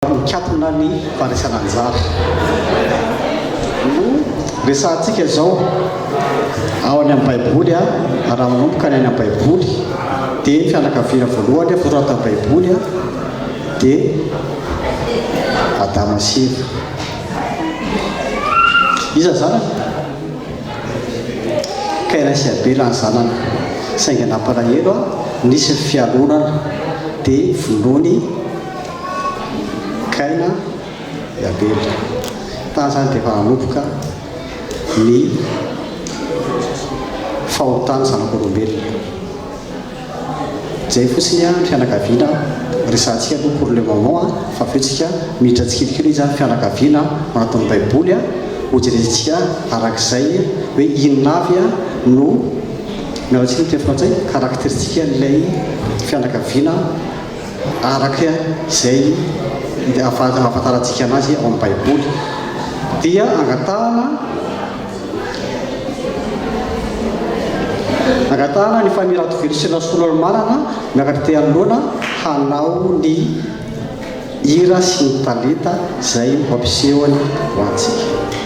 Mikatona ny farisana anjara no resantsika zao ao any amin'ny baiboly raha manomboka any amin'ny baiboly dia fianakaviana voalohany voasoratra amin'ny baiboly dia Adama sy Eva. Iza zanany? Kaina sy Abela ny zanany. Saingy nampalahelo nisy fialonana dia vonoiny Kaina i Abela. Tany zany dia efa nanomboka ny fahotana zanak'olombelona. Zay fotsiny ny fianakaviana resantsika aloha pour le moment fa fetsika miditra tsikirikely izy fianakaviana manaton'ny baiboly hojerentsika arak'izay hoe inona avy no mialatsika ny teny frantsay karakteristika ilay fianakaviana araka izay ahafantarantsika anazy ao amin'ny baiboly dia angatahana ny famiratovelo sy nasololomanana miakatra te anoloana hanao ny hira sy ny talenta izay mampisehoany ho antsika.